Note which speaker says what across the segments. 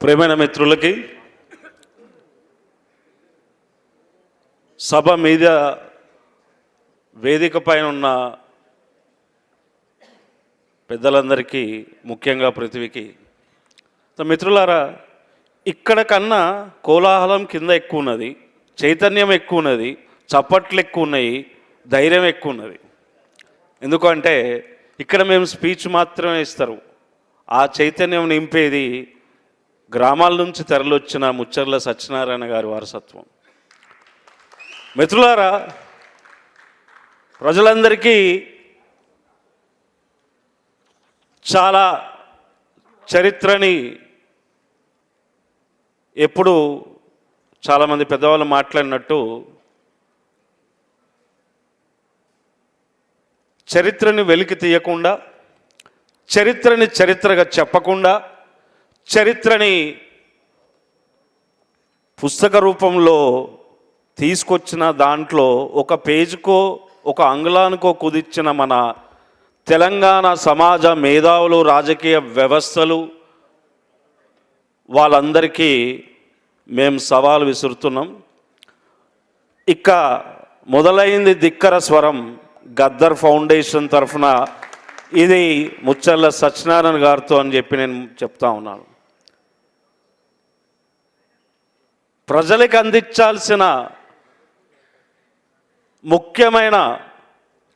Speaker 1: ప్రియమైన మిత్రులకి, సభ మీద వేదిక పైన ఉన్న పెద్దలందరికీ, ముఖ్యంగా పృథ్వీకి, మిత్రులారా, ఇక్కడ కన్నా కోలాహలం కింద ఎక్కువ ఉన్నది, చైతన్యం ఎక్కువ ఉన్నది, చప్పట్లు ఎక్కువ ఉన్నాయి, ధైర్యం ఎక్కువ ఉన్నది. ఎందుకంటే ఇక్కడ మేము స్పీచ్ మాత్రమే ఇస్తారు, ఆ చైతన్యం నింపేది గ్రామాల నుంచి తరలివచ్చిన ముచ్చర్ల సత్యనారాయణ గారి వారసత్వం. మిత్రులారా, ప్రజలందరికీ చాలా చరిత్రని ఎప్పుడు చాలామంది పెద్దవాళ్ళు మాట్లాడినట్టు చరిత్రని వెలికి తీయకుండా, చరిత్రని చరిత్రగా చెప్పకుండా, చరిత్రని పుస్తక రూపంలో తీసుకొచ్చిన దాంట్లో ఒక పేజీకో ఒక అంగుళానికో కుదిర్చిన మన తెలంగాణ సమాజ మేధావులు, రాజకీయ వ్యవస్థలు, వాళ్ళందరికీ మేము సవాలు విసురుతున్నాం. ఇక మొదలైంది ధిక్కర స్వరం గద్దర్ ఫౌండేషన్ తరఫున. ఇది ముచ్చర్ల సత్యనారాయణ గారితో అని చెప్పి నేను చెప్తా ఉన్నాను. ప్రజలకు అందించాల్సిన ముఖ్యమైన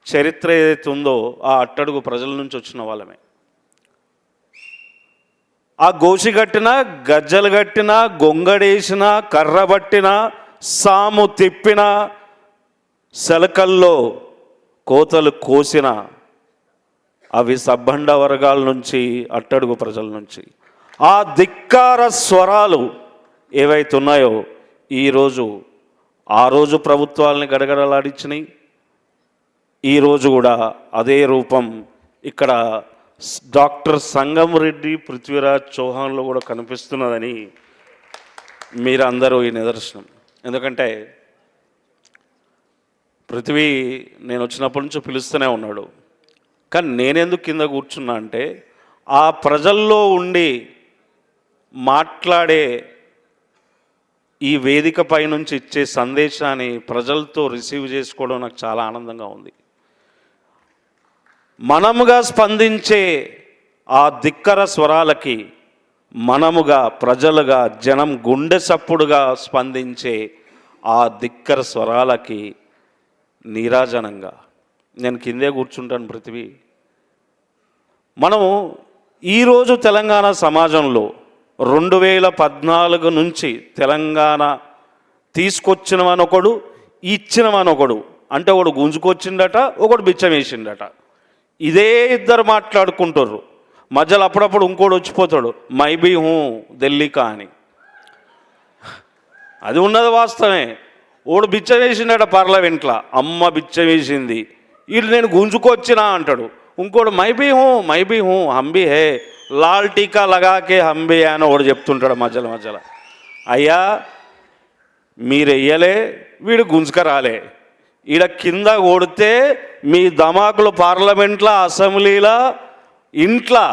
Speaker 1: చరిత్ర ఏదైతే ఉందో ఆ అట్టడుగు ప్రజల నుంచి వచ్చిన వాళ్ళమే. ఆ గోషి కట్టినా, గజ్జలు కట్టినా, గొంగడేసినా, కర్రబట్టినా, సాము తిప్పినా, సెలకల్లో కోతలు కోసిన అవి సబ్బండ వర్గాల నుంచి, అట్టడుగు ప్రజల నుంచి ఆ ధిక్కార స్వరాలు ఏవైతే ఉన్నాయో ఈరోజు ఆ రోజు ప్రభుత్వాలని గడగడలాడించినాయి. ఈరోజు కూడా అదే రూపం ఇక్కడ డాక్టర్ సంగంరెడ్డి, పృథ్వీరాజ్ చౌహాన్లో కూడా కనిపిస్తున్నదని మీరందరూ ఈ నిదర్శనం. ఎందుకంటే పృథ్వీ నేను వచ్చినప్పటి నుంచి పిలుస్తూనే ఉన్నాడు, కానీ నేనెందుకు కింద కూర్చున్నా అంటే ఆ ప్రజల్లో ఉండి మాట్లాడే ఈ వేదిక పై నుంచి ఇచ్చే సందేశాన్ని ప్రజలతో రిసీవ్ చేసుకోవడం నాకు చాలా ఆనందంగా ఉంది. మనముగా స్పందించే ఆ ధిక్కర స్వరాలకి, మనముగా ప్రజలుగా జనం గుండె సప్పుడుగా స్పందించే ఆ ధిక్కర స్వరాలకి నీరాజనంగా నేను కిందే కూర్చుంటాను. పృథ్వీ, మనం ఈరోజు తెలంగాణ సమాజంలో 2014 నుంచి తెలంగాణ తీసుకొచ్చినవనొకడు, ఇచ్చినవనొకడు. అంటే ఒకడు గుంజుకొచ్చిండట, ఒకడు బిచ్చం వేసిండట. ఇదే ఇద్దరు మాట్లాడుకుంటారు. మధ్యలో అప్పుడప్పుడు ఇంకోటి వచ్చిపోతాడు, మైబీ హూ ఢిల్లీకా అని. అది ఉన్నది వాస్తవమే. ఓడు బిచ్చం వేసిండట పార్లమెంట్లో, అమ్మ బిచ్చం వేసింది, వీళ్ళు నేను గుంజుకొచ్చినా అంటాడు. ఇంకోటి మైబీ హూ హంబీ హే లాల్ టీకా లగాకే హంబీ అని ఒకడు చెప్తుంటాడు మధ్యలో మధ్యలో. అయ్యా, మీరు వెయ్యలే, వీడు గుంజుక రాలే. ఈడ కింద కొడితే మీ ధమాకులు పార్లమెంట్లో, అసెంబ్లీలో, ఇంట్లో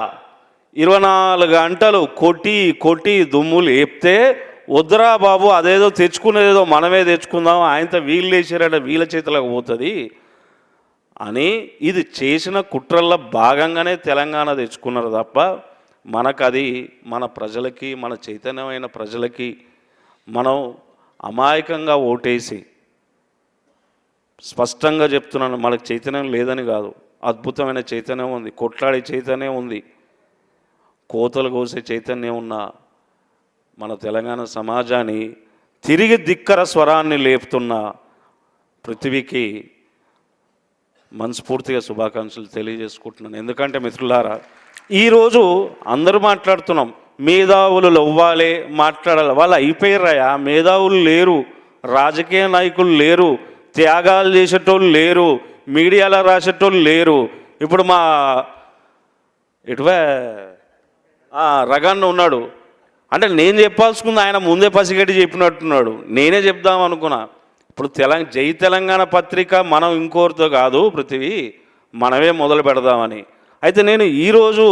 Speaker 1: 24 గంటలు కొట్టి కొట్టి దుమ్ములు లేపితే వద్దురా బాబు, అదేదో తెచ్చుకునేదేదో మనమే తెచ్చుకుందాం, ఆయనతో వీళ్ళు వేసారంటే వీళ్ళ చేతులకు పోతుంది అని ఇది చేసిన కుట్రల్లో భాగంగానే తెలంగాణ తెచ్చుకున్నారు తప్ప మనకు అది మన ప్రజలకి, మన చైతన్యమైన ప్రజలకి మనం అమాయకంగా ఓటేసి, స్పష్టంగా చెప్తున్నాను, మనకు చైతన్యం లేదని కాదు, అద్భుతమైన చైతన్యం ఉంది, కొట్లాడే చైతన్యం ఉంది, కోతలు కోసే చైతన్యం ఉన్న మన తెలంగాణ సమాజాన్ని తిరిగి ధిక్కర స్వరాన్ని లేపుతున్న పృథ్వీకి మనస్ఫూర్తిగా శుభాకాంక్షలు తెలియజేసుకుంటున్నాను. ఎందుకంటే మిత్రులారా, ఈరోజు అందరూ మాట్లాడుతున్నాం, మేధావులు అవ్వాలి, మాట్లాడాలి. వాళ్ళు అయిపోయారయా, మేధావులు లేరు, రాజకీయ నాయకులు లేరు, త్యాగాలు చేసేటోళ్ళు లేరు, మీడియాలో రాసేటోళ్ళు లేరు. ఇప్పుడు మా ఇటువే రగన్న ఉన్నాడు అంటే నేను చెప్పాల్సుకుంది ఆయన ముందే పసిగట్టి చెప్పినట్టున్నాడు, నేనే చెప్దాం అనుకున్నా. ఇప్పుడు జై తెలంగాణ పత్రిక మనం ఇంకోరితో కాదు పృథ్వీ, మనమే మొదలు పెడదామని. అయితే నేను ఈరోజు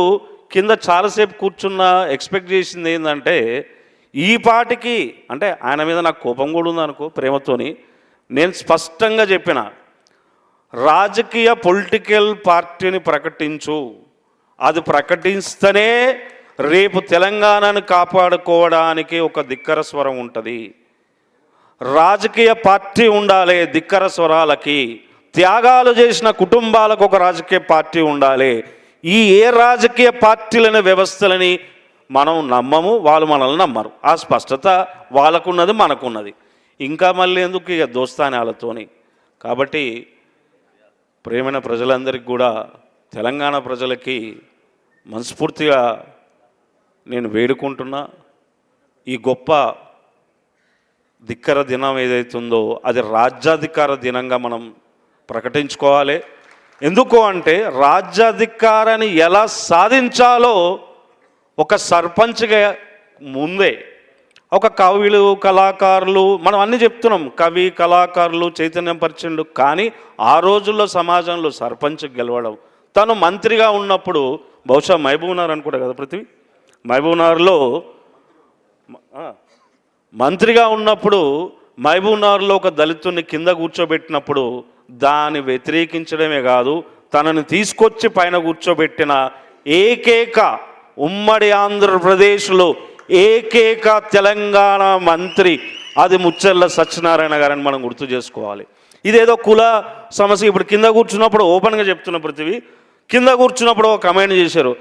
Speaker 1: కింద చాలాసేపు కూర్చున్న ఎక్స్పెక్ట్ చేసింది ఏంటంటే ఈ పాటికి అంటే ఆయన మీద నాకు కోపం కూడా ఉందనుకో ప్రేమతోని నేను స్పష్టంగా చెప్పిన రాజకీయ పొలిటికల్ పార్టీని ప్రకటించు, అది ప్రకటిస్తేనే రేపు తెలంగాణను కాపాడుకోవడానికి ఒక ధిక్కర స్వరం ఉంటుంది. రాజకీయ పార్టీ ఉండాలి, ధిక్కర స్వరాలకి త్యాగాలు చేసిన కుటుంబాలకు ఒక రాజకీయ పార్టీ ఉండాలి. ఈ ఏ రాజకీయ పార్టీలనే వ్యవస్థలని మనం నమ్మము, వాళ్ళు మనల్ని నమ్మరు. ఆ స్పష్టత వాళ్ళకున్నది, మనకున్నది. ఇంకా మళ్ళీ ఎందుకు ఇక దోస్తానాలతోని. కాబట్టి ప్రేమైన ప్రజలందరికీ కూడా, తెలంగాణ ప్రజలకి మనస్ఫూర్తిగా నేను వేడుకుంటున్నా, ఈ గొప్ప ధిక్కర దినం ఏదైతుందో అది రాజ్యాధికార దినంగా మనం ప్రకటించుకోవాలి. ఎందుకు అంటే రాజ్యాధికారాన్ని ఎలా సాధించాలో ఒక సర్పంచ్గా ముందే ఒక కవులు, కళాకారులు, మనం అన్నీ చెప్తున్నాం, కవి కళాకారులు చైతన్యం పరిచిండు. కానీ ఆ రోజుల్లో సమాజంలో సర్పంచ్ గెలవడం, తను మంత్రిగా ఉన్నప్పుడు బహుశా మహబూబ్నగర్ అనుకుంటా కదా పృథ్వీ, మహబూబ్నగర్లో మంత్రిగా ఉన్నప్పుడు మహబూబ్నగర్లో ఒక దళితుడిని కింద కూర్చోబెట్టినప్పుడు దాన్ని వ్యతిరేకించడమే కాదు, తనని తీసుకొచ్చి పైన కూర్చోబెట్టిన ఏకైక ఉమ్మడి ఆంధ్రప్రదేశ్లో ఏకైక తెలంగాణ మంత్రి అది ముచ్చెర్ల సత్యనారాయణ గారని మనం గుర్తు చేసుకోవాలి. ఇదేదో కుల సమస్య. ఇప్పుడు కింద కూర్చున్నప్పుడు ఓపెన్గా చెప్తున్న పృథ్వీ, కింద కూర్చున్నప్పుడు ఒక కమెంట్ చేశారు,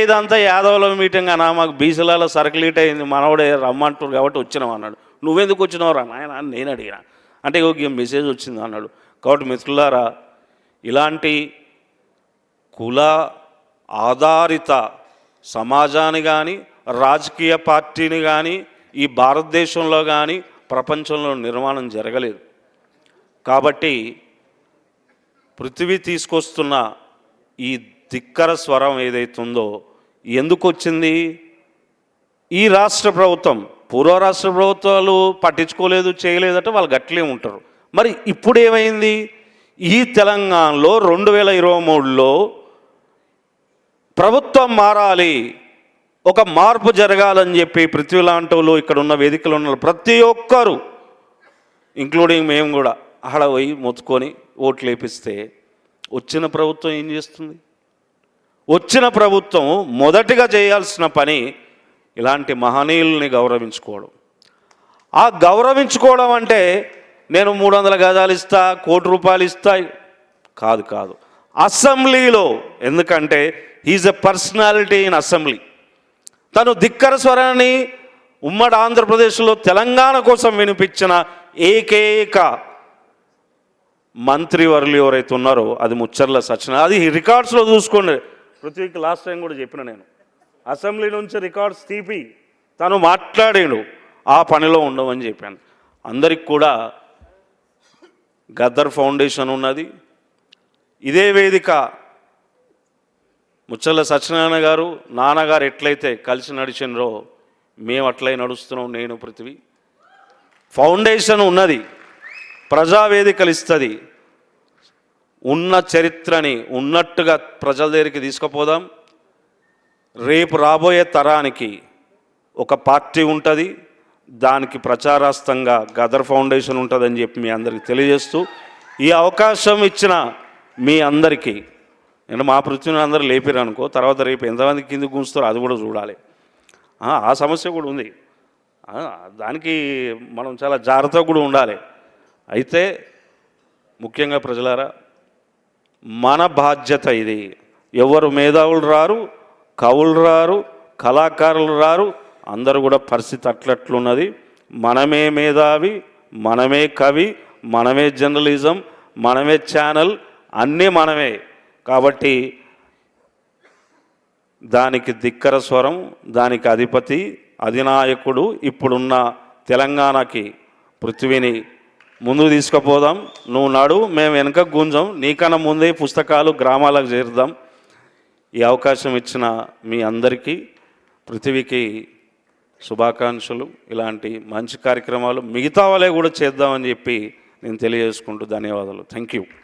Speaker 1: ఇదంతా యాదవుల మీటింగ్ అన్నా, మాకు బీసీలలో సర్క్యులేట్ అయింది, మనవడే రమ్మంటారు కాబట్టి వచ్చినాం అన్నాడు. నువ్వెందుకు వచ్చినావురా నాయన అని నేను అడిగినా. అంటే ఒక మెసేజ్ వచ్చింది అన్నాడు. కాబట్టి మిత్రులారా, ఇలాంటి కుల ఆధారిత సమాజాన్ని కానీ రాజకీయ పార్టీని కానీ ఈ భారతదేశంలో కానీ ప్రపంచంలో నిర్మాణం జరగలేదు. కాబట్టి పృథివీ తీసుకొస్తున్న ఈ ధిక్కర స్వరం ఏదైతుందో ఎందుకు వచ్చింది? ఈ రాష్ట్ర ప్రభుత్వం, పూర్వ రాష్ట్ర ప్రభుత్వాలు పట్టించుకోలేదు, చేయలేదంటే వాళ్ళు గట్లే ఉంటారు. మరి ఇప్పుడు ఏమైంది? ఈ తెలంగాణలో 2023లో ప్రభుత్వం మారాలి, ఒక మార్పు జరగాలని చెప్పి పృథ్వీ లాంటి వాళ్ళు, ఇక్కడ ఉన్న వేదికలు ఉన్న ప్రతి ఒక్కరు ఇంక్లూడింగ్ మేము కూడా అక్కడ పోయి మొత్తుకొని ఓట్లు వేపిస్తే వచ్చిన ప్రభుత్వం ఏం చేస్తుంది? వచ్చిన ప్రభుత్వం మొదటిగా చేయాల్సిన పని ఇలాంటి మహనీయుల్ని గౌరవించుకోవడం. ఆ గౌరవించుకోవడం అంటే నేను 300 గజాలు ఇస్తా, ₹1 ఇస్తా కాదు. అసెంబ్లీలో, ఎందుకంటే he's a personality in assembly. తను ధిక్కర స్వరాన్ని ఉమ్మడి ఆంధ్రప్రదేశ్లో తెలంగాణ కోసం వినిపించిన ఏకైక మంత్రివర్యులు ఎవరైతే ఉన్నారో అది ముచ్చెర్ల సత్యనారాయణ. అది రికార్డ్స్లో చూసుకోండి. పృథ్వీకి లాస్ట్ టైం కూడా చెప్పిన నేను, అసెంబ్లీ నుంచి రికార్డ్స్ తీపి తను మాట్లాడాడు, ఆ పనిలో ఉండమని చెప్పాను. అందరికి కూడా గద్దర్ ఫౌండేషన్ ఉన్నది. ఇదే వేదిక ముచ్చెర్ల సత్యనారాయణ గారు, నాన్నగారు ఎట్లయితే కలిసి నడిచినరో మేము అట్లే నడుస్తున్నాం. నేను పృథ్వీ ఫౌండేషన్ ఉన్నది, ప్రజావేదికలు ఇస్తుంది. ఉన్న చరిత్రని ఉన్నట్టుగా ప్రజల దగ్గరికి తీసుకుపోదాం. రేపు రాబోయే తరానికి ఒక పార్టీ ఉంటుంది, దానికి ప్రచారాస్తంగా గదర్ ఫౌండేషన్ ఉంటుందని చెప్పి మీ అందరికీ తెలియజేస్తూ, ఈ అవకాశం ఇచ్చిన మీ అందరికీ, నేను మా పృథ్వీని అందరూ లేపారు అనుకో, తర్వాత రేపు ఎంతమంది కింద గుంచుతారో అది కూడా చూడాలి. ఆ సమస్య కూడా ఉంది, దానికి మనం చాలా జాగ్రత్తగా కూడా ఉండాలి. అయితే ముఖ్యంగా ప్రజలారా, మన బాధ్యత ఇది. ఎవరు మేధావులు రారు, కవులు రారు, కళాకారులు రారు, అందరూ కూడా పరిస్థితి అట్లట్లున్నది. మనమే మేధావి, మనమే కవి, మనమే జర్నలిజం, మనమే ఛానల్, అన్నీ మనమే. కాబట్టి దానికి ధిక్కర స్వరం, దానికి అధిపతి, అధినాయకుడు ఇప్పుడున్న తెలంగాణకి పృథ్వీని ముందుకు తీసుకుపోదాం. నువ్వు నాడు, మేము వెనక గుంజం, నీకన్నా ముందే పుస్తకాలు గ్రామాలకు చేరుదాం. ఈ అవకాశం ఇచ్చిన మీ అందరికీ, పృథ్వీకి శుభాకాంక్షలు. ఇలాంటి మంచి కార్యక్రమాలు మిగతా వాళ్ళే కూడా చేద్దామని చెప్పి నేను తెలియజేసుకుంటూ ధన్యవాదాలు. Thank you.